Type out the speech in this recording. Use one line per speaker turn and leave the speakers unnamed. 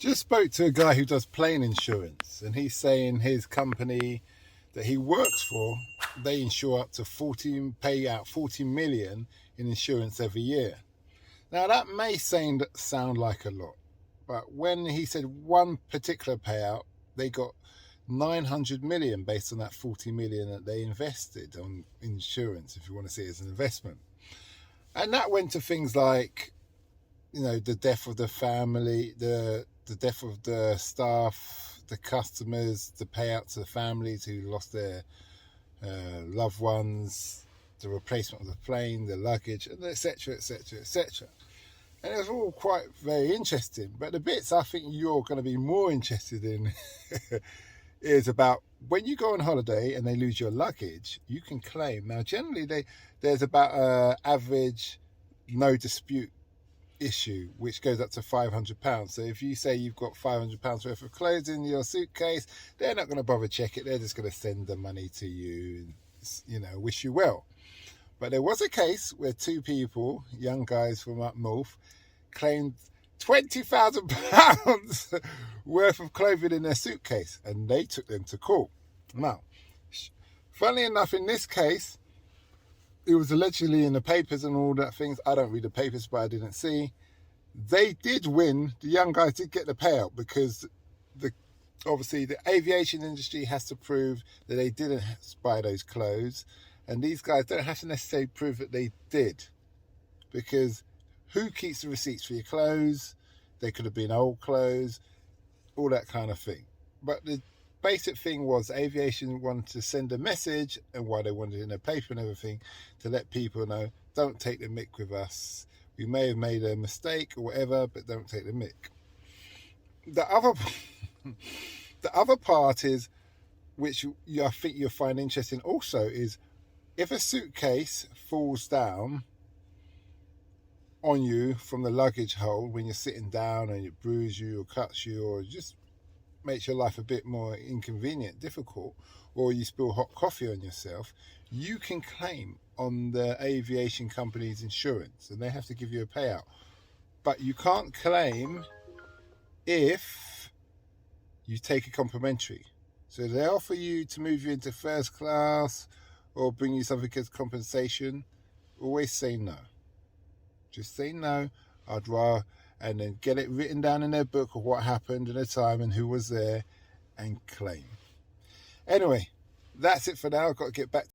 Just spoke to a guy who does plane insurance, and he's saying his company that he works for, they insure up to pay out 40 million in insurance every year. Now that may sound like a lot, but when he said one particular payout, they got 900 million based on that 40 million that they invested on insurance, if you want to see it as an investment. And that went to things like, the death of the family, the death of the staff, the customers, the payout to the families who lost their loved ones, the replacement of the plane, the luggage, and etc., etc., etc. And it was all quite very interesting. But the bits I think you're going to be more interested in is about when you go on holiday and they lose your luggage, you can claim. Now, generally, there's about an average no dispute issue, which goes up to £500. So if you say you've got £500 worth of clothes in your suitcase, they're not going to bother check it. They're just going to send the money to you and, wish you well. But there was a case where two people, young guys from up north, claimed £20,000 worth of clothing in their suitcase, and they took them to court. Now, funnily enough, in this case, it was allegedly in the papers and all that things. I don't read the papers, but I didn't see. They did win. The young guys did get the payout because obviously the aviation industry has to prove that they didn't buy those clothes. And these guys don't have to necessarily prove that they did, because who keeps the receipts for your clothes? They could have been old clothes, all that kind of thing. But the basic thing was aviation wanted to send a message, and why they wanted it in the paper and everything, to let people know, don't take the mick with us. We may have made a mistake or whatever, but don't take the mick. The other part is, which I think you'll find interesting also, is if a suitcase falls down on you from the luggage hold when you're sitting down and it bruises you or cuts you or just makes your life a bit more inconvenient, difficult, or you spill hot coffee on yourself, you can claim on the aviation company's insurance and they have to give you a payout. But you can't claim if you take a complimentary. So they offer you to move you into first class or bring you something as compensation. Always say no. Just say no. I'd rather, and then get it written down in their book of what happened at the time and who was there, and claim. Anyway, that's it for now. I've got to get back